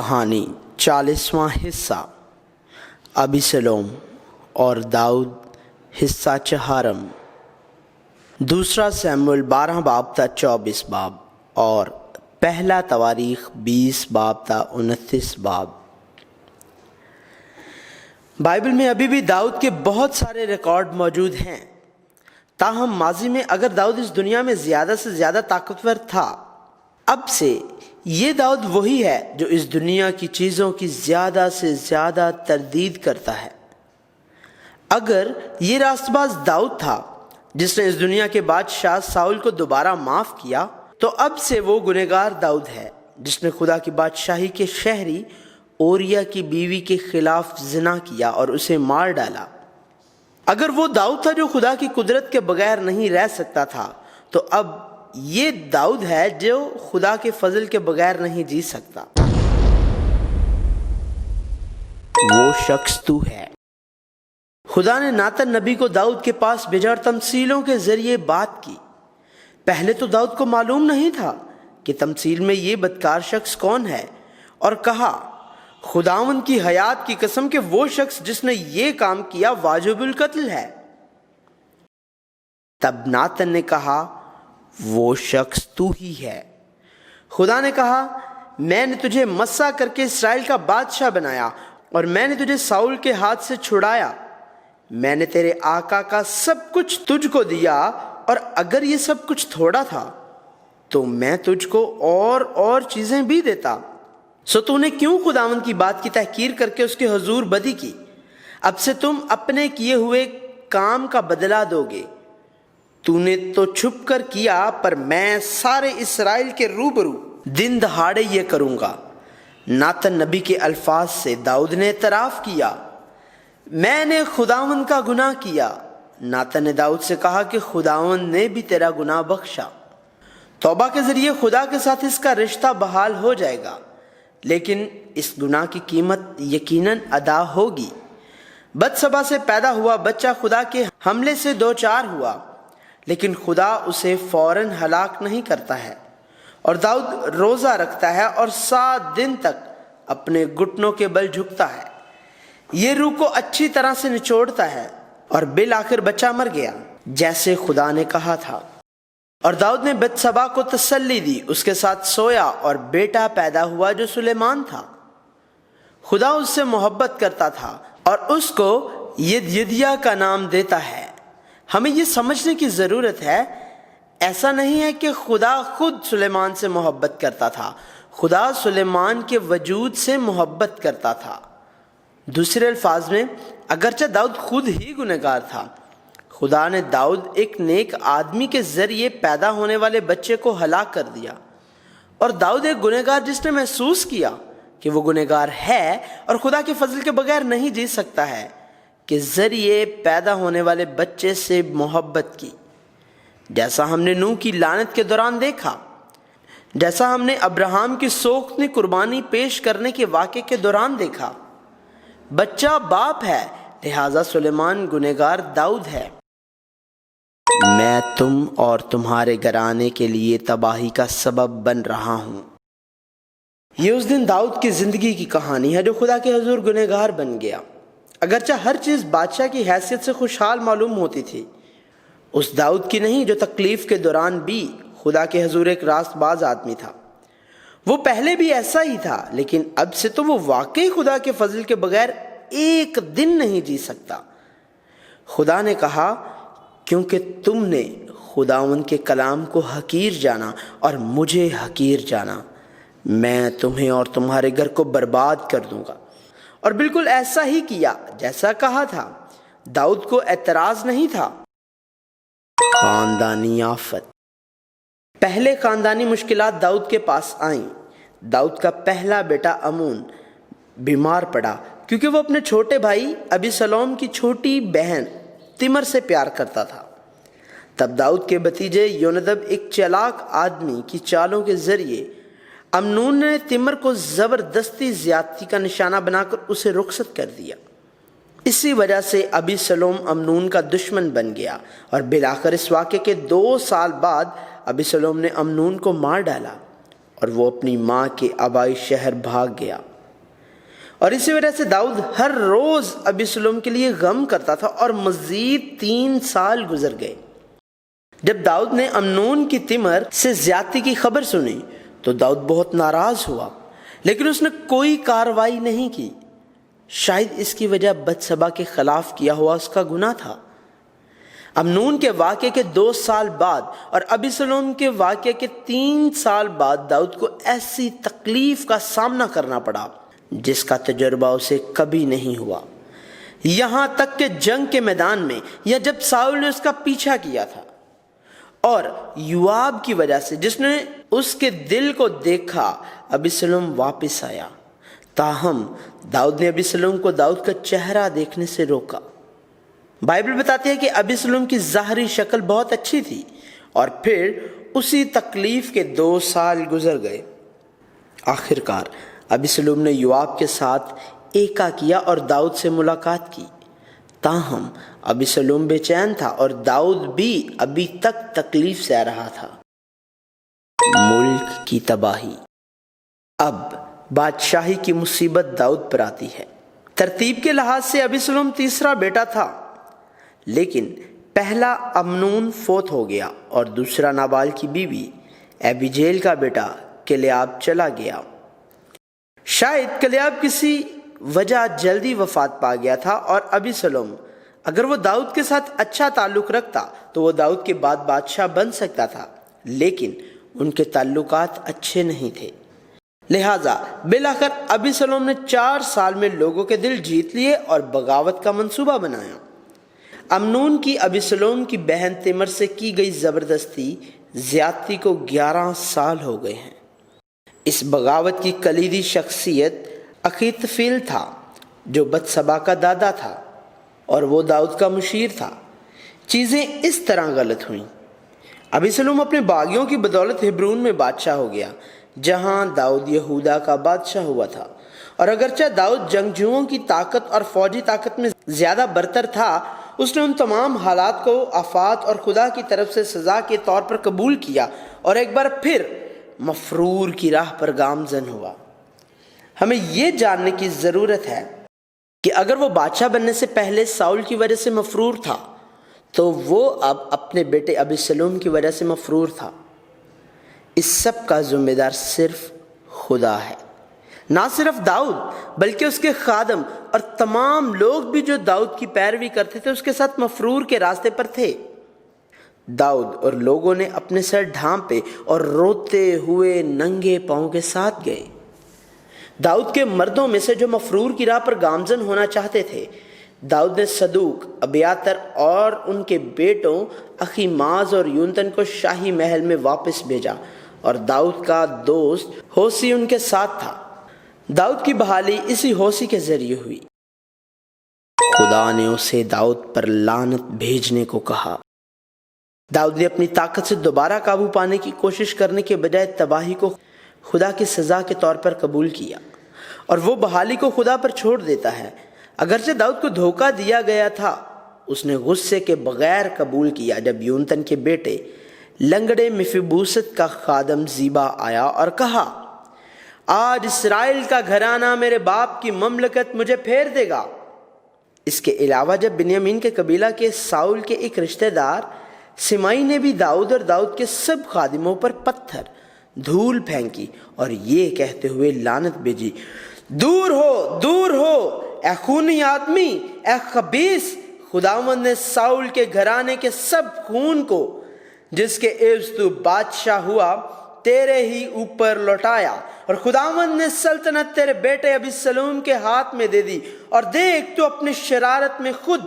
کہانی 40واں حصہ ابیسلوم اور داؤد حصہ 4 دوسرا سیموئیل 12 باب تا 24 باب اور پہلا تواریخ 20 باب تا 29 باب۔ بائبل میں ابھی بھی داؤد کے بہت سارے ریکارڈ موجود ہیں، تاہم ماضی میں اگر داؤد اس دنیا میں زیادہ سے زیادہ طاقتور تھا، اب سے یہ داؤد وہی ہے جو اس دنیا کی چیزوں کی زیادہ سے زیادہ تردید کرتا ہے۔ اگر یہ راست باز داؤد تھا جس نے اس دنیا کے بادشاہ ساؤل کو دوبارہ معاف کیا، تو اب سے وہ گنہگار داؤد ہے جس نے خدا کی بادشاہی کے شہری اوریا کی بیوی کے خلاف زنا کیا اور اسے مار ڈالا۔ اگر وہ داؤد تھا جو خدا کی قدرت کے بغیر نہیں رہ سکتا تھا، تو اب یہ داؤد ہے جو خدا کے فضل کے بغیر نہیں جی سکتا۔ وہ شخص تو ہے۔ خدا نے ناتن نبی کو داؤد کے پاس بھیجا اور تمثیلوں کے ذریعے بات کی۔ پہلے تو داؤد کو معلوم نہیں تھا کہ تمثیل میں یہ بدکار شخص کون ہے، اور کہا، خداوند کی حیات کی قسم کہ وہ شخص جس نے یہ کام کیا واجب القتل ہے۔ تب ناتن نے کہا، وہ شخص تو ہی ہے۔ خدا نے کہا، میں نے تجھے مسح کر کے اسرائیل کا بادشاہ بنایا اور میں نے تجھے ساؤل کے ہاتھ سے چھڑایا۔ میں نے تیرے آقا کا سب کچھ تجھ کو دیا، اور اگر یہ سب کچھ تھوڑا تھا تو میں تجھ کو اور چیزیں بھی دیتا۔ سو تو نے کیوں خداوند کی بات کی تحقیر کر کے اس کے حضور بدی کی؟ اب سے تم اپنے کیے ہوئے کام کا بدلہ دو گے۔ تو نے تو چھپ کر کیا، پر میں سارے اسرائیل کے روبرو دن دہاڑے یہ کروں گا۔ ناتن نبی کے الفاظ سے داؤد نے اعتراف کیا، میں نے خداوند کا گناہ کیا۔ ناتن نے داؤد سے کہا کہ خداوند نے بھی تیرا گناہ بخشا۔ توبہ کے ذریعے خدا کے ساتھ اس کا رشتہ بحال ہو جائے گا، لیکن اس گناہ کی قیمت یقیناً ادا ہوگی۔ بتسبا سے پیدا ہوا بچہ خدا کے حملے سے دوچار ہوا، لیکن خدا اسے فوراً ہلاک نہیں کرتا ہے، اور داؤد روزہ رکھتا ہے اور 7 دن تک اپنے گھٹنوں کے بل جھکتا ہے۔ یہ روح کو اچھی طرح سے نچوڑتا ہے، اور بالآخر بچہ مر گیا جیسے خدا نے کہا تھا۔ اور داؤد نے بتسبا کو تسلی دی، اس کے ساتھ سویا، اور بیٹا پیدا ہوا جو سلیمان تھا۔ خدا اس سے محبت کرتا تھا اور اس کو یدیا کا نام دیتا ہے۔ ہمیں یہ سمجھنے کی ضرورت ہے، ایسا نہیں ہے کہ خدا خود سلیمان سے محبت کرتا تھا، خدا سلیمان کے وجود سے محبت کرتا تھا۔ دوسرے الفاظ میں، اگرچہ داؤد خود ہی گنہگار تھا، خدا نے داؤد ایک نیک آدمی کے ذریعے پیدا ہونے والے بچے کو ہلاک کر دیا، اور داؤد ایک گنہگار جس نے محسوس کیا کہ وہ گنہگار ہے اور خدا کے فضل کے بغیر نہیں جی سکتا ہے، کے ذریعے پیدا ہونے والے بچے سے محبت کی، جیسا ہم نے نوح کی لعنت کے دوران دیکھا، جیسا ہم نے ابراہیم کی سوختنی قربانی پیش کرنے کے واقعے کے دوران دیکھا۔ بچہ باپ ہے، لہذا سلیمان گنہگار داؤد ہے۔ میں تم اور تمہارے گھرانے کے لیے تباہی کا سبب بن رہا ہوں۔ یہ اس دن داؤد کی زندگی کی کہانی ہے جو خدا کے حضور گنہگار بن گیا۔ اگرچہ ہر چیز بادشاہ کی حیثیت سے خوشحال معلوم ہوتی تھی، اس داؤد کی نہیں جو تکلیف کے دوران بھی خدا کے حضور ایک راست باز آدمی تھا۔ وہ پہلے بھی ایسا ہی تھا، لیکن اب سے تو وہ واقعی خدا کے فضل کے بغیر ایک دن نہیں جی سکتا۔ خدا نے کہا، کیونکہ تم نے خداوند کے کلام کو حقیر جانا اور مجھے حقیر جانا، میں تمہیں اور تمہارے گھر کو برباد کر دوں گا۔ اور بالکل ایسا ہی کیا جیسا کہا تھا۔ داؤد کو اعتراض نہیں تھا۔ خاندانی آفت۔ پہلے خاندانی مشکلات داؤد کے پاس آئیں۔ داؤد کا پہلا بیٹا امون بیمار پڑا کیونکہ وہ اپنے چھوٹے بھائی ابیسلوم کی چھوٹی بہن تمر سے پیار کرتا تھا۔ تب داؤد کے بھتیجے یونادب ایک چالاک آدمی کی چالوں کے ذریعے امنون نے تمر کو زبردستی زیادتی کا نشانہ بنا کر اسے رخصت کر دیا۔ اسی وجہ سے ابیسلوم امنون کا دشمن بن گیا، اور بالآخر اس واقعے کے 2 سال بعد ابیسلوم نے امنون کو مار ڈالا اور وہ اپنی ماں کے آبائی شہر بھاگ گیا۔ اور اسی وجہ سے داؤد ہر روز ابیسلوم کے لیے غم کرتا تھا اور مزید 3 سال گزر گئے۔ جب داؤد نے امنون کی تمر سے زیادتی کی خبر سنی تو داؤد بہت ناراض ہوا، لیکن اس نے کوئی کارروائی نہیں کی۔ شاید اس کی وجہ بتسبا کے خلاف کیا ہوا اس کا گناہ تھا۔ امنون کے واقعے کے 2 سال بعد اور ابیسلوم کے واقعے کے 3 سال بعد داؤد کو ایسی تکلیف کا سامنا کرنا پڑا جس کا تجربہ اسے کبھی نہیں ہوا، یہاں تک کہ جنگ کے میدان میں یا جب ساؤل نے اس کا پیچھا کیا تھا، اور یوآب کی وجہ سے جس نے اس کے دل کو دیکھا ابیسلوم واپس آیا۔ تاہم داؤد نے ابیسلوم کو داؤد کا چہرہ دیکھنے سے روکا۔ بائبل بتاتی ہے کہ ابیسلوم کی ظاہری شکل بہت اچھی تھی، اور پھر اسی تکلیف کے 2 سال گزر گئے۔ آخر کار ابیسلوم نے یوآب کے ساتھ ایکا کیا اور داؤد سے ملاقات کی۔ تاہم ابیسلوم بے چین تھا اور داؤد بھی ابھی تک تکلیف سہ رہا تھا۔ ملک کی تباہی۔ اب بادشاہی کی مصیبت داؤد پر آتی ہے۔ ترتیب کے لحاظ سے ابیسلوم تیسرا بیٹا تھا، لیکن پہلا امنون فوت ہو گیا اور دوسرا نابال کی بیوی ابیجیل کا بیٹا کلیاب چلا گیا۔ شاید کلیاب کسی وجہ جلدی وفات پا گیا تھا، اور ابیسلوم اگر وہ داؤد کے ساتھ اچھا تعلق رکھتا تو وہ داؤد کے بعد بادشاہ بن سکتا تھا، لیکن ان کے تعلقات اچھے نہیں تھے۔ لہٰذا بالآخر ابیسلوم نے 4 سال میں لوگوں کے دل جیت لیے اور بغاوت کا منصوبہ بنایا۔ امنون کی ابیسلوم کی بہن تمر سے کی گئی زبردستی زیادتی کو 11 سال ہو گئے ہیں۔ اس بغاوت کی کلیدی شخصیت اخیتوفیل تھا، جو بتسبا کا دادا تھا اور وہ داؤد کا مشیر تھا۔ چیزیں اس طرح غلط ہوئیں۔ ابیسلوم اپنے باغیوں کی بدولت ہبرون میں بادشاہ ہو گیا، جہاں داؤد یہودا کا بادشاہ ہوا تھا، اور اگرچہ داؤد جنگجوؤں کی طاقت اور فوجی طاقت میں زیادہ برتر تھا، اس نے ان تمام حالات کو آفات اور خدا کی طرف سے سزا کے طور پر قبول کیا اور ایک بار پھر مفرور کی راہ پر گامزن ہوا۔ ہمیں یہ جاننے کی ضرورت ہے کہ اگر وہ بادشاہ بننے سے پہلے ساؤل کی وجہ سے مفرور تھا تو وہ اب اپنے بیٹے ابیسلوم کی وجہ سے مفرور تھا۔ اس سب کا ذمہ دار صرف خدا ہے، نہ صرف داؤد بلکہ اس کے خادم اور تمام لوگ بھی جو داؤد کی پیروی کرتے تھے اس کے ساتھ مفرور کے راستے پر تھے۔ داؤد اور لوگوں نے اپنے سر ڈھانپے اور روتے ہوئے ننگے پاؤں کے ساتھ گئے۔ داؤد کے مردوں میں سے جو مفرور کی راہ پر گامزن ہونا چاہتے تھے، داؤد نے صدوق، ابیاتر اور ان کے بیٹوں اخیماز اور یونتن کو شاہی محل میں واپس بھیجا، اور داؤد کا دوست ہوسی ان کے ساتھ تھا۔ داؤد کی بحالی اسی ہوسی کے ذریعے ہوئی۔ خدا نے اسے داؤد پر لعنت بھیجنے کو کہا۔ داؤد نے اپنی طاقت سے دوبارہ قابو پانے کی کوشش کرنے کے بجائے تباہی کو خدا کی سزا کے طور پر قبول کیا، اور وہ بحالی کو خدا پر چھوڑ دیتا ہے۔ اگرچہ داؤد کو دھوکہ دیا گیا تھا، اس نے غصے کے بغیر قبول کیا جب یونتن کے بیٹے لنگڑے مفیبوست کا خادم زیبا آیا اور کہا، آج اسرائیل کا گھرانہ میرے باپ کی مملکت مجھے پھیر دے گا۔ اس کے علاوہ جب بنیامین کے قبیلہ کے ساؤل کے ایک رشتہ دار سمائی نے بھی داؤد اور داؤد کے سب خادموں پر پتھر دھول پھینکی اور یہ کہتے ہوئے لعنت بھیجی، دور ہو، دور ہو، اے خونی آدمی، اے خبیث! خداوند نے ساؤل کے گھرانے کے سب خون کو جس کے عوض تو بادشاہ ہوا تیرے ہی اوپر لوٹایا، اور خداوند نے سلطنت تیرے بیٹے ابیسلوم کے ہاتھ میں دے دی، اور دیکھ تو اپنی شرارت میں خود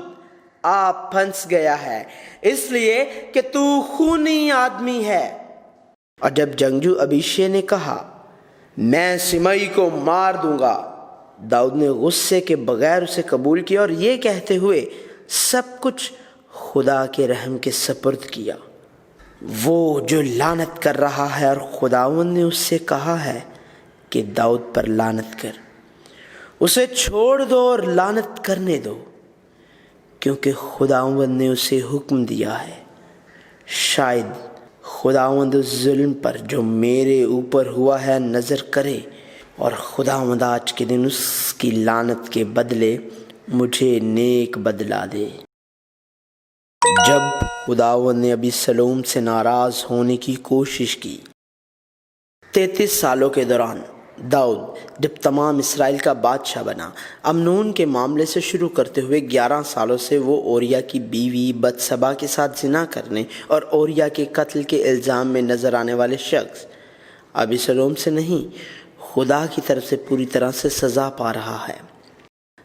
آپ پھنس گیا ہے، اس لیے کہ تو خونی آدمی ہے۔ اور جب جنگجو ابیشے نے کہا، میں سمئی کو مار دوں گا، داؤد نے غصے کے بغیر اسے قبول کیا اور یہ کہتے ہوئے سب کچھ خدا کے رحم کے سپرد کیا۔ وہ جو لعنت کر رہا ہے، اور خداوند نے اس سے کہا ہے کہ داؤد پر لعنت کر، اسے چھوڑ دو اور لعنت کرنے دو، کیونکہ خداوند نے اسے حکم دیا ہے۔ شاید خداوند اس ظلم پر جو میرے اوپر ہوا ہے نظر کرے اور خداوند آج کے دن اس کی لعنت کے بدلے مجھے نیک بدلہ دے۔ جب خداوند نے ابی سلوم سے ناراض ہونے کی کوشش کی، 33 سالوں کے دوران داؤد جب تمام اسرائیل کا بادشاہ بنا، امنون کے معاملے سے شروع کرتے ہوئے 11 سالوں سے وہ اوریا کی بیوی بتسبا کے ساتھ زنا کرنے اور اوریا کے قتل کے الزام میں نظر آنے والے شخص ابی سلوم سے نہیں، خدا کی طرف سے پوری طرح سے سزا پا رہا ہے۔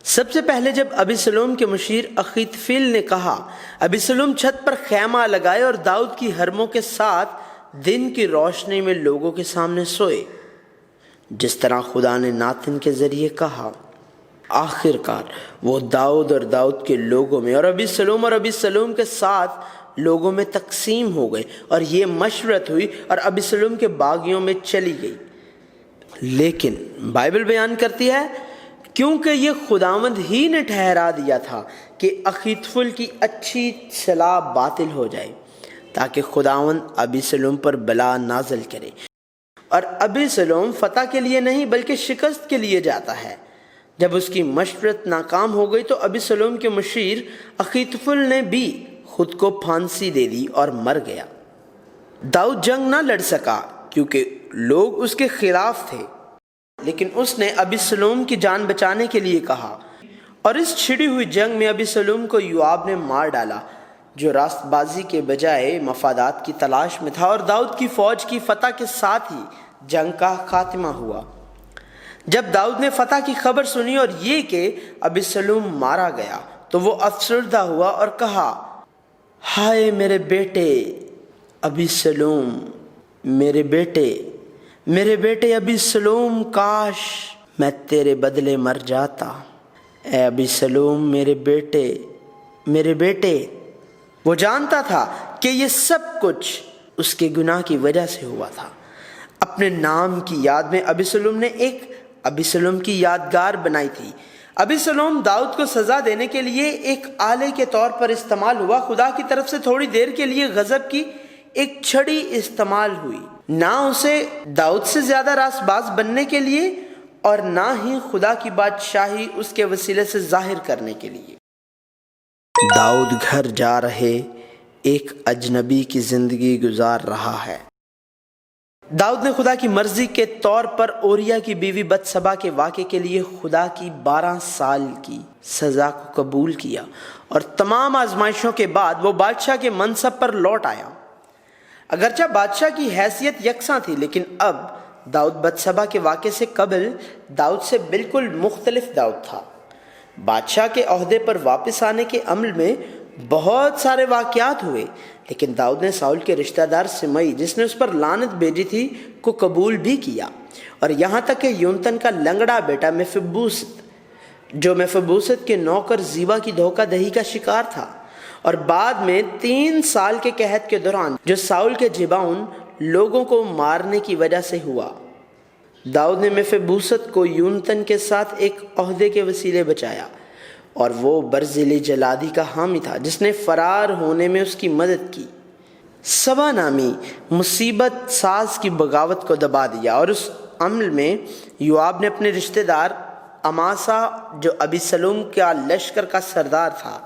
سب سے پہلے جب ابی سلوم کے مشیر اخیتوفیل نے کہا ابی سلوم چھت پر خیمہ لگائے اور داؤد کی حرموں کے ساتھ دن کی روشنی میں لوگوں کے سامنے سوئے، جس طرح خدا نے ناتن کے ذریعے کہا، آخر کار وہ داؤد اور داؤد کے لوگوں میں اور ابی سلوم کے ساتھ لوگوں میں تقسیم ہو گئے، اور یہ مشورت ہوئی اور ابی سلوم کے باغیوں میں چلی گئی۔ لیکن بائبل بیان کرتی ہے کیونکہ یہ خداوند ہی نے ٹھہرا دیا تھا کہ اخیتوفیل کی اچھی صلاح باطل ہو جائے، تاکہ خداوند ابی سلوم پر بلا نازل کرے، اور ابی سلوم فتح کے لیے نہیں بلکہ شکست کے لیے جاتا ہے۔ جب اس کی مشورت ناکام ہو گئی تو ابی سلوم کے مشیر اخیتوفیل نے بھی خود کو پھانسی دے دی اور مر گیا۔ داؤد جنگ نہ لڑ سکا کیونکہ لوگ اس کے خلاف تھے، لیکن اس نے ابی سلوم کی جان بچانے کے لیے کہا، اور اس چھڑی ہوئی جنگ میں ابی سلوم کو یوآب نے مار ڈالا، جو راست بازی کے بجائے مفادات کی تلاش میں تھا، اور داؤد کی فوج کی فتح کے ساتھ ہی جنگ کا خاتمہ ہوا۔ جب داؤد نے فتح کی خبر سنی اور یہ کہ ابی سلوم مارا گیا تو وہ افسردہ ہوا اور کہا، ہائے میرے بیٹے ابی سلوم، میرے بیٹے ابی سلوم، کاش میں تیرے بدلے مر جاتا۔ اے ابی سلوم میرے بیٹے۔ وہ جانتا تھا کہ یہ سب کچھ اس کے گناہ کی وجہ سے ہوا تھا۔ اپنے نام کی یاد میں ابی سلوم نے ایک ابی سلوم کی یادگار بنائی تھی۔ ابی سلوم داؤد کو سزا دینے کے لیے ایک آلے کے طور پر استعمال ہوا۔ خدا کی طرف سے تھوڑی دیر کے لیے غضب کی ایک چھڑی استعمال ہوئی، نہ اسے داؤد سے زیادہ راست باز بننے کے لیے اور نہ ہی خدا کی بادشاہی اس کے وسیلے سے ظاہر کرنے کے لیے۔ داؤد گھر جا رہے ایک اجنبی کی زندگی گزار رہا ہے۔ داؤد نے خدا کی مرضی کے طور پر اوریا کی بیوی بتسبا کے واقعے کے لیے خدا کی 12 سال کی سزا کو قبول کیا، اور تمام آزمائشوں کے بعد وہ بادشاہ کے منصب پر لوٹ آیا۔ اگرچہ بادشاہ کی حیثیت یکساں تھی، لیکن اب داؤد بتسبا کے واقعے سے قبل داؤد سے بالکل مختلف داؤد تھا۔ بادشاہ کے عہدے پر واپس آنے کے عمل میں بہت سارے واقعات ہوئے، لیکن داؤد نے ساؤل کے رشتہ دار سمئی، جس نے اس پر لعنت بھیجی تھی، کو قبول بھی کیا، اور یہاں تک کہ یونتن کا لنگڑا بیٹا مفیبوست، جو مفیبوست کے نوکر زیبا کی دھوکہ دہی کا شکار تھا، اور بعد میں 3 سال کے قحط کے دوران جو ساؤل کے جباؤن لوگوں کو مارنے کی وجہ سے ہوا، داؤد نے مفیبوست کو یونتن کے ساتھ ایک عہدے کے وسیلے بچایا، اور وہ برزیلی جلادی کا حامی تھا جس نے فرار ہونے میں اس کی مدد کی۔ سبا نامی مصیبت ساز کی بغاوت کو دبا دیا، اور اس عمل میں یوآب نے اپنے رشتہ دار اماسا، جو ابی سلوم کا لشکر کا سردار تھا،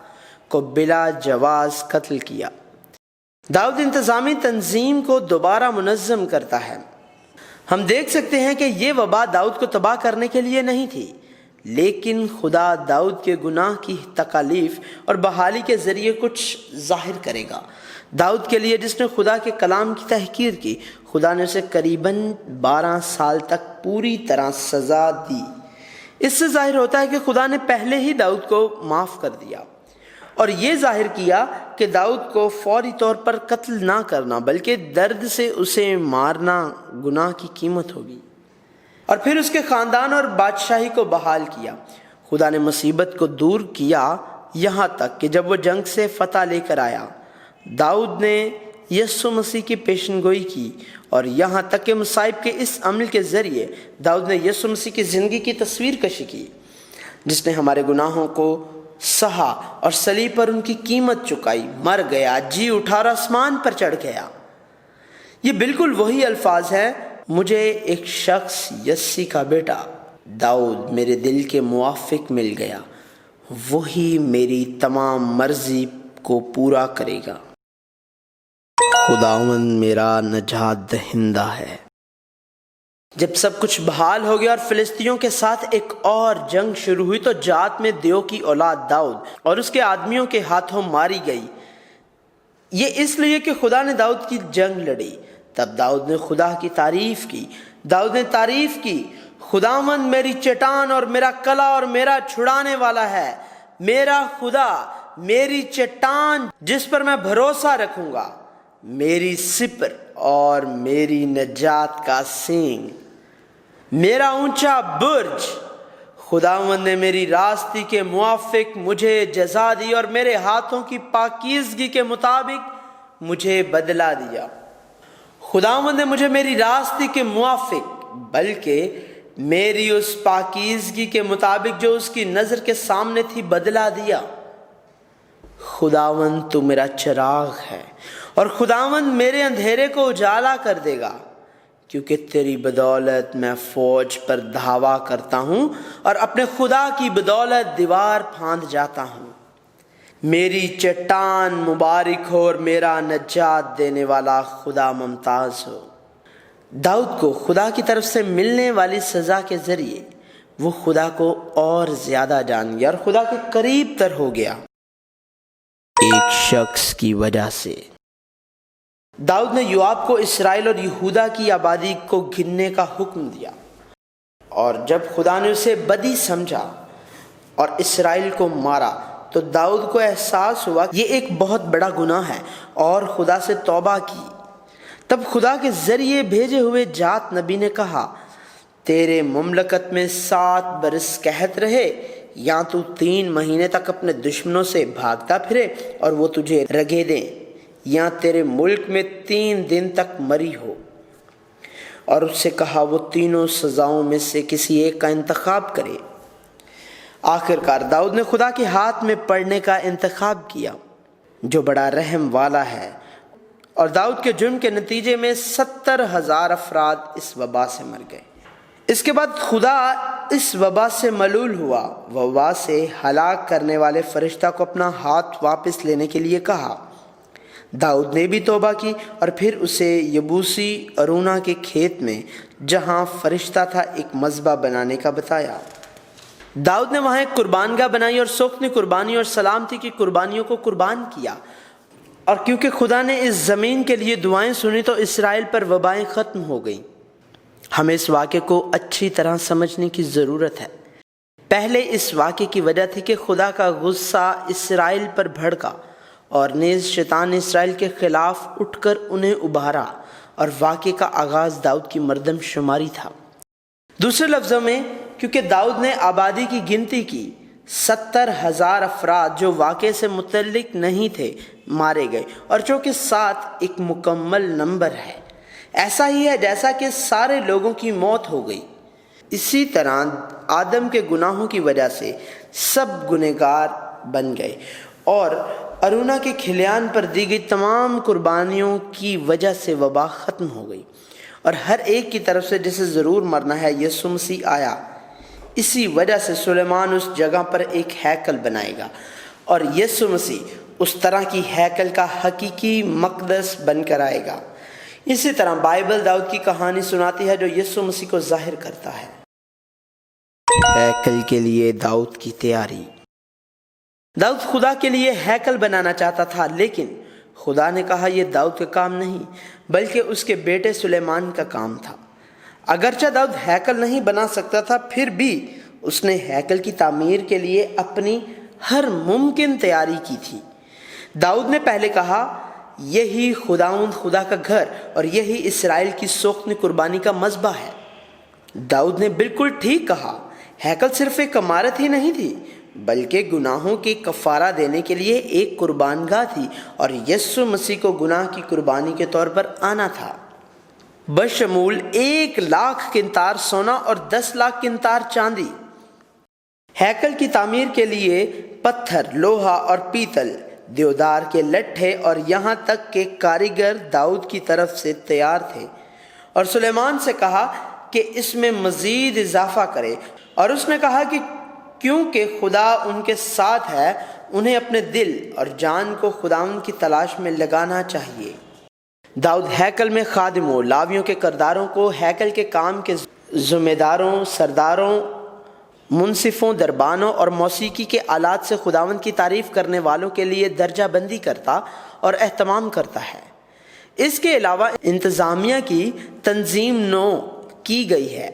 کو بلا جواز قتل کیا۔ داؤد انتظامی تنظیم کو دوبارہ منظم کرتا ہے۔ ہم دیکھ سکتے ہیں کہ یہ وبا داؤد کو تباہ کرنے کے لیے نہیں تھی، لیکن خدا داؤد کے گناہ کی تکالیف اور بحالی کے ذریعے کچھ ظاہر کرے گا۔ داؤد کے لیے جس نے خدا کے کلام کی تحقیر کی، خدا نے اسے قریباً 12 سال تک پوری طرح سزا دی۔ اس سے ظاہر ہوتا ہے کہ خدا نے پہلے ہی داؤد کو معاف کر دیا، اور یہ ظاہر کیا کہ داؤد کو فوری طور پر قتل نہ کرنا بلکہ درد سے اسے مارنا گناہ کی قیمت ہوگی، اور پھر اس کے خاندان اور بادشاہی کو بحال کیا۔ خدا نے مصیبت کو دور کیا یہاں تک کہ جب وہ جنگ سے فتح لے کر آیا، داؤد نے یسوع مسیح کی پیشن گوئی کی، اور یہاں تک کہ مصائب کے اس عمل کے ذریعے داؤد نے یسوع مسیح کی زندگی کی تصویر کشی کی، جس نے ہمارے گناہوں کو سہا اور صلیب پر ان کی قیمت چکائی، مر گیا، جی اٹھا اور آسمان پر چڑھ گیا۔ یہ بالکل وہی الفاظ ہیں مجھے ایک شخص یسی کا بیٹا داؤد میرے دل کے موافق مل گیا، وہی میری تمام مرضی کو پورا کرے گا۔ خداوند میرا نجات دہندہ ہے۔ جب سب کچھ بحال ہو گیا اور فلسطینیوں کے ساتھ ایک اور جنگ شروع ہوئی تو جات میں دیو کی اولاد داؤد اور اس کے آدمیوں کے ہاتھوں ماری گئی، یہ اس لیے کہ خدا نے داؤد کی جنگ لڑی۔ تب داؤد نے خدا کی تعریف کی۔ داؤد نے تعریف کی، خداوند میری چٹان اور میرا کلا اور میرا چھڑانے والا ہے، میرا خدا میری چٹان جس پر میں بھروسہ رکھوں گا، میری سپر اور میری نجات کا سینگ، میرا اونچا برج۔ خداوند نے میری راستی کے موافق مجھے جزا دی اور میرے ہاتھوں کی پاکیزگی کے مطابق مجھے بدلہ دیا۔ خداوند نے مجھے میری راستی کے موافق بلکہ میری اس پاکیزگی کے مطابق جو اس کی نظر کے سامنے تھی بدلہ دیا۔ خداوند تو میرا چراغ ہے اور خداوند میرے اندھیرے کو اجالا کر دے گا، کیونکہ تیری بدولت میں فوج پر دھاوا کرتا ہوں اور اپنے خدا کی بدولت دیوار پھاند جاتا ہوں۔ میری چٹان مبارک ہو اور میرا نجات دینے والا خدا ممتاز ہو۔ داؤد کو خدا کی طرف سے ملنے والی سزا کے ذریعے وہ خدا کو اور زیادہ جان گیا اور خدا کے قریب تر ہو گیا۔ ایک شخص کی وجہ سے داؤد نے یوآب کو اسرائیل اور یہودا کی آبادی کو گننے کا حکم دیا، اور جب خدا نے اسے بدی سمجھا اور اسرائیل کو مارا تو داؤد کو احساس ہوا کہ یہ ایک بہت بڑا گناہ ہے اور خدا سے توبہ کی۔ تب خدا کے ذریعے بھیجے ہوئے جات نبی نے کہا، تیرے مملکت میں 7 برس قحط رہے، یا تو 3 مہینے تک اپنے دشمنوں سے بھاگتا پھرے اور وہ تجھے رگے دیں، یا تیرے ملک میں 3 دن تک مری ہو۔ اور اس سے کہا وہ تینوں سزاؤں میں سے کسی ایک کا انتخاب کرے۔ آخر کار داؤد نے خدا کے ہاتھ میں پڑنے کا انتخاب کیا، جو بڑا رحم والا ہے، اور داؤد کے جرم کے نتیجے میں 70,000 افراد اس وبا سے مر گئے۔ اس کے بعد خدا اس وبا سے ملول ہوا، وبا سے ہلاک کرنے والے فرشتہ کو اپنا ہاتھ واپس لینے کے لیے کہا۔ داؤد نے بھی توبہ کی اور پھر اسے یبوسی ارونا کے کھیت میں جہاں فرشتہ تھا ایک مذبح بنانے کا بتایا۔ داؤد نے وہاں ایک قربانگاہ بنائی اور سوکھتی قربانی اور سلامتی کی قربانیوں کو قربان کیا، اور کیونکہ خدا نے اس زمین کے لیے دعائیں سنی تو اسرائیل پر وبائیں ختم ہو گئیں۔ ہمیں اس واقعے کو اچھی طرح سمجھنے کی ضرورت ہے۔ پہلے اس واقعے کی وجہ تھی کہ خدا کا غصہ اسرائیل پر بھڑکا، اور نیز شیطان نے اسرائیل کے خلاف اٹھ کر انہیں ابھارا، اور واقعے کا آغاز داؤد کی مردم شماری تھا۔ دوسرے لفظوں میں کیونکہ داؤد نے آبادی کی گنتی کی، 70,000 افراد جو واقعے سے متعلق نہیں تھے مارے گئے، اور چونکہ 7 ایک مکمل نمبر ہے، ایسا ہی ہے جیسا کہ سارے لوگوں کی موت ہو گئی، اسی طرح آدم کے گناہوں کی وجہ سے سب گنہگار بن گئے، اور ارونا کے کھلیان پر دی گئی تمام قربانیوں کی وجہ سے وبا ختم ہو گئی، اور ہر ایک کی طرف سے جسے ضرور مرنا ہے یسوع مسیح آیا۔ اسی وجہ سے سلیمان اس جگہ پر ایک ہیکل بنائے گا، اور یسوع مسیح اس طرح کی ہیکل کا حقیقی مقدس بن کر آئے گا۔ اسی طرح بائبل داؤد کی کہانی سناتی ہے جو یسوع مسیح کو ظاہر کرتا ہے۔ ہیکل کے لیے داؤد کی تیاری۔ داؤد خدا کے لیے ہیکل بنانا چاہتا تھا، لیکن خدا نے کہا یہ داؤد کا کام نہیں بلکہ اس کے بیٹے سلیمان کا کام تھا۔ اگرچہ داؤد ہیکل نہیں بنا سکتا تھا، پھر بھی اس نے ہیکل کی تعمیر کے لیے اپنی ہر ممکن تیاری کی تھی۔ داؤد نے پہلے کہا یہی خداوند خدا کا گھر اور یہی اسرائیل کی سوختنی قربانی کا مذبح ہے۔ داؤد نے بالکل ٹھیک کہا، ہیکل صرف ایک عمارت ہی نہیں تھی بلکہ گناہوں کی کفارہ دینے کے لیے ایک قربانگاہ تھی، اور یسوع مسیح کو گناہ کی قربانی کے طور پر آنا تھا، بشمول 1,00,000 قنطار سونا اور 10,00,000 قنطار چاندی۔ ہیکل کی تعمیر کے لیے پتھر، لوہا اور پیتل، دیودار کے لٹھے، اور یہاں تک کہ کاریگر داؤد کی طرف سے تیار تھے، اور سلیمان سے کہا کہ اس میں مزید اضافہ کرے، اور اس نے کہا کہ کیونکہ خدا ان کے ساتھ ہے انہیں اپنے دل اور جان کو خداوند کی تلاش میں لگانا چاہیے۔ داؤد ہیکل میں خادموں، لاویوں کے کرداروں کو ہیکل کے کام کے ذمہ داروں، سرداروں، منصفوں، دربانوں اور موسیقی کے آلات سے خداوند کی تعریف کرنے والوں کے لیے درجہ بندی کرتا اور اہتمام کرتا ہے۔ اس کے علاوہ انتظامیہ کی تنظیم نو کی گئی ہے،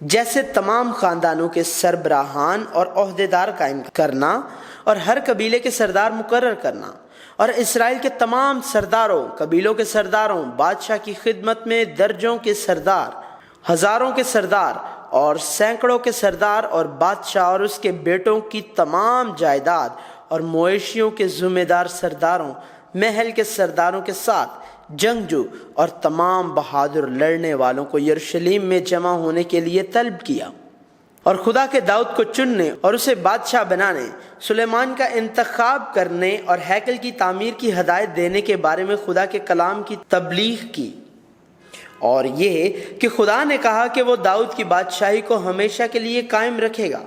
جیسے تمام خاندانوں کے سربراہان اور عہدیدار قائم کرنا اور ہر قبیلے کے سردار مقرر کرنا، اور اسرائیل کے تمام سرداروں، قبیلوں کے سرداروں، بادشاہ کی خدمت میں درجوں کے سردار، ہزاروں کے سردار اور سینکڑوں کے سردار، اور بادشاہ اور اس کے بیٹوں کی تمام جائیداد اور مویشیوں کے ذمہ دار سرداروں، محل کے سرداروں کے ساتھ جنگجو اور تمام بہادر لڑنے والوں کو یروشلم میں جمع ہونے کے لیے طلب کیا، اور خدا کے داؤد کو چننے اور اسے بادشاہ بنانے، سلیمان کا انتخاب کرنے اور ہیکل کی تعمیر کی ہدایت دینے کے بارے میں خدا کے کلام کی تبلیغ کی، اور یہ کہ خدا نے کہا کہ وہ داؤد کی بادشاہی کو ہمیشہ کے لیے قائم رکھے گا۔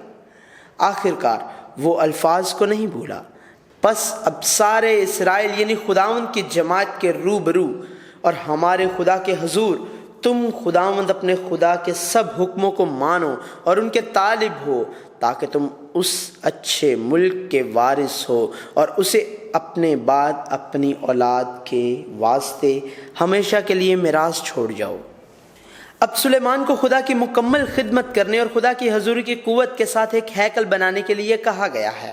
آخرکار وہ الفاظ کو نہیں بھولا۔ پس اب سارے اسرائیل یعنی خداوند کی جماعت کے روبرو اور ہمارے خدا کے حضور تم خداوند اپنے خدا کے سب حکموں کو مانو اور ان کے طالب ہو، تاکہ تم اس اچھے ملک کے وارث ہو اور اسے اپنے بعد اپنی اولاد کے واسطے ہمیشہ کے لیے میراث چھوڑ جاؤ۔ اب سلیمان کو خدا کی مکمل خدمت کرنے اور خدا کی حضور کی قوت کے ساتھ ایک ہیکل بنانے کے لیے کہا گیا ہے،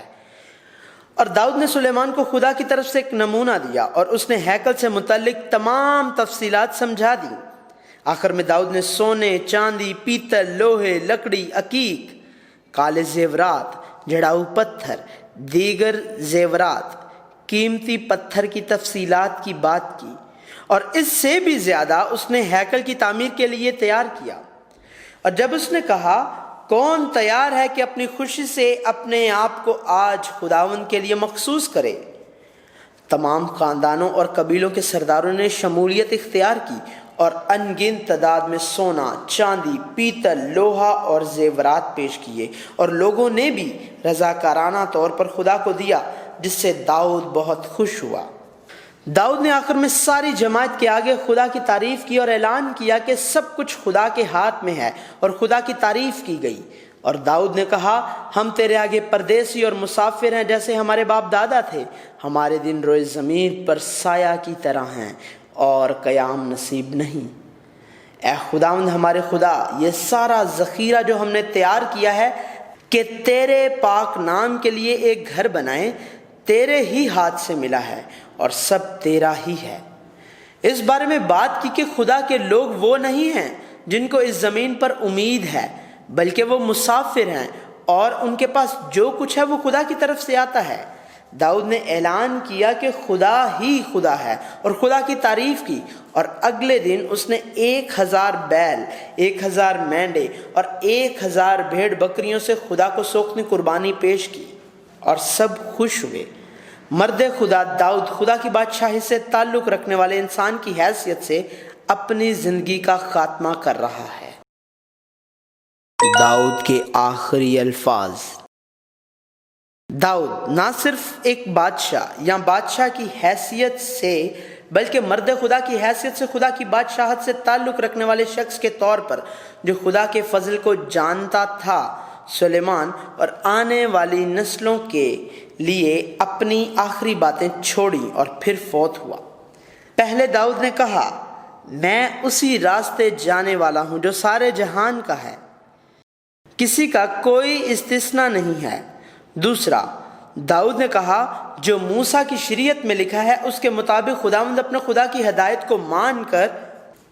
اور داؤد نے سلیمان کو خدا کی طرف سے ایک نمونہ دیا اور اس نے ہیکل سے متعلق تمام تفصیلات سمجھا دی۔ آخر میں داؤد نے سونے، چاندی، پیتل، لوہے، لکڑی، عقیق، کالے زیورات، جڑاؤ پتھر، دیگر زیورات، قیمتی پتھر کی تفصیلات کی بات کی، اور اس سے بھی زیادہ اس نے ہیکل کی تعمیر کے لیے تیار کیا۔ اور جب اس نے کہا کون تیار ہے کہ اپنی خوشی سے اپنے آپ کو آج خداوند کے لیے مخصوص کرے، تمام خاندانوں اور قبیلوں کے سرداروں نے شمولیت اختیار کی اور ان گنت تعداد میں سونا، چاندی، پیتل، لوہا اور زیورات پیش کیے، اور لوگوں نے بھی رضاکارانہ طور پر خدا کو دیا، جس سے داؤد بہت خوش ہوا۔ داؤد نے آخر میں ساری جماعت کے آگے خدا کی تعریف کی اور اعلان کیا کہ سب کچھ خدا کے ہاتھ میں ہے، اور خدا کی تعریف کی گئی۔ اور داؤد نے کہا ہم تیرے آگے پردیسی اور مسافر ہیں، جیسے ہمارے باپ دادا تھے، ہمارے دن روئے زمین پر سایہ کی طرح ہیں اور قیام نصیب نہیں۔ اے خداوند ہمارے خدا، یہ سارا ذخیرہ جو ہم نے تیار کیا ہے کہ تیرے پاک نام کے لیے ایک گھر بنائیں، تیرے ہی ہاتھ سے ملا ہے اور سب تیرا ہی ہے۔ اس بارے میں بات کی کہ خدا کے لوگ وہ نہیں ہیں جن کو اس زمین پر امید ہے، بلکہ وہ مسافر ہیں، اور ان کے پاس جو کچھ ہے وہ خدا کی طرف سے آتا ہے۔ داؤد نے اعلان کیا کہ خدا ہی خدا ہے اور خدا کی تعریف کی، اور اگلے دن اس نے 1000 بیل، 1000 مینڈے اور 1000 بھیڑ بکریوں سے خدا کو سوکھنے قربانی پیش کی، اور سب خوش ہوئے۔ مرد خدا داؤد خدا کی بادشاہی سے تعلق رکھنے والے انسان کی حیثیت سے اپنی زندگی کا خاتمہ کر رہا ہے۔ داؤد کے آخری الفاظ۔ داؤد نہ صرف ایک بادشاہ یا بادشاہ کی حیثیت سے، بلکہ مرد خدا کی حیثیت سے خدا کی بادشاہت سے تعلق رکھنے والے شخص کے طور پر جو خدا کے فضل کو جانتا تھا، سلیمان اور آنے والی نسلوں کے لیے اپنی آخری باتیں چھوڑی اور پھر فوت ہوا۔ پہلے داؤد نے کہا میں اسی راستے جانے والا ہوں جو سارے جہان کا ہے، کسی کا کوئی استثناء نہیں ہے۔ دوسرا، داؤد نے کہا جو موسیٰ کی شریعت میں لکھا ہے اس کے مطابق خداوند اپنے خدا کی ہدایت کو مان کر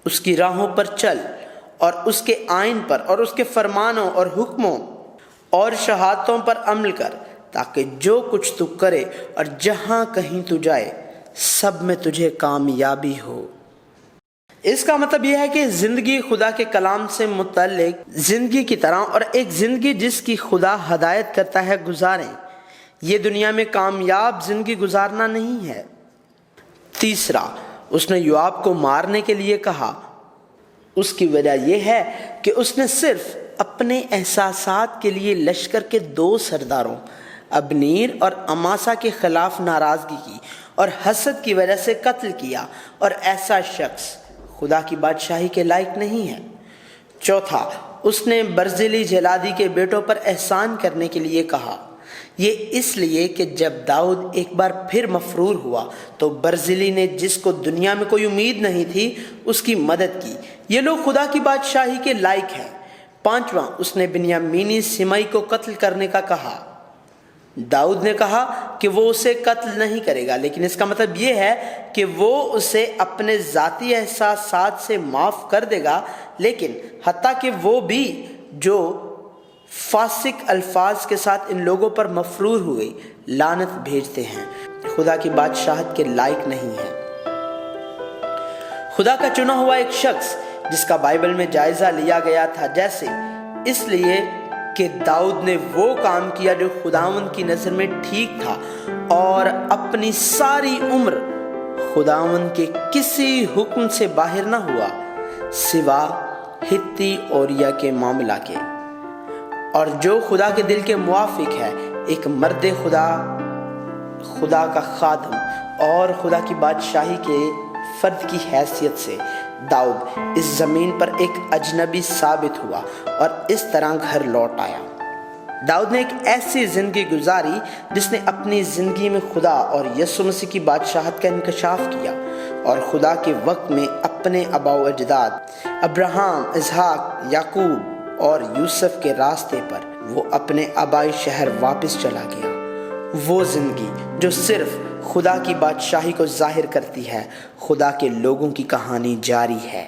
اس کی راہوں پر چل اور اس کے آئین پر اور اس کے فرمانوں اور حکموں اور شہادتوں پر عمل کر، تاکہ جو کچھ تو کرے اور جہاں کہیں تو جائے سب میں تجھے کامیابی ہو۔ اس کا مطلب یہ ہے کہ زندگی خدا کے کلام سے متعلق زندگی کی طرح، اور ایک زندگی جس کی خدا ہدایت کرتا ہے، گزاریں۔ یہ دنیا میں کامیاب زندگی گزارنا نہیں ہے۔ تیسرا، اس نے یوآب کو مارنے کے لیے کہا اس کی وجہ یہ ہے کہ اس نے صرف اپنے احساسات کے لیے لشکر کے 2 سرداروں ابنیر اور اماسا کے خلاف ناراضگی کی اور حسد کی وجہ سے قتل کیا، اور ایسا شخص خدا کی بادشاہی کے لائق نہیں ہے۔ چوتھا، اس نے برزیلی جلادی کے بیٹوں پر احسان کرنے کے لیے کہا، یہ اس لیے کہ جب داؤد ایک بار پھر مفرور ہوا تو برزیلی نے، جس کو دنیا میں کوئی امید نہیں تھی، اس کی مدد کی۔ یہ لوگ خدا کی بادشاہی کے لائق ہیں۔ پانچواں، اس نے بنیامینی سمئی کو قتل کرنے کا کہا۔ داؤد نے کہا کہ وہ اسے قتل نہیں کرے گا، لیکن اس کا مطلب یہ ہے کہ وہ اسے اپنے ذاتی احساسات سے معاف کر دے گا، لیکن حتیٰ کہ وہ بھی جو فاسق الفاظ کے ساتھ ان لوگوں پر مفرور ہوئے لعنت بھیجتے ہیں، خدا کی بادشاہت کے لائق نہیں ہے۔ خدا کا چنا ہوا ایک شخص جس کا بائبل میں جائزہ لیا گیا تھا، جیسے اس لیے کہ داؤد نے وہ کام کیا جو خداوند کی نظر میں ٹھیک تھا، اور اپنی ساری عمر خداوند کے کسی حکم سے باہر نہ ہوا سوا ہتی اوریا کے معاملہ کے، اور جو خدا کے دل کے موافق ہے، ایک مرد خدا کا خادم اور خدا کی بادشاہی کے فرد کی حیثیت سے داؤد اس زمین پر ایک اجنبی ثابت ہوا اور اس طرح گھر لوٹ آیا۔ داؤد نے ایک ایسی زندگی گزاری جس نے اپنی زندگی میں خدا اور یسوع مسیح کی بادشاہت کا انکشاف کیا، اور خدا کے وقت میں اپنے آباء و اجداد ابراہیم، اسحاق، یعقوب اور یوسف کے راستے پر وہ اپنے آبائی شہر واپس چلا گیا۔ وہ زندگی جو صرف خدا کی بادشاہی کو ظاہر کرتی ہے، خدا کے لوگوں کی کہانی جاری ہے۔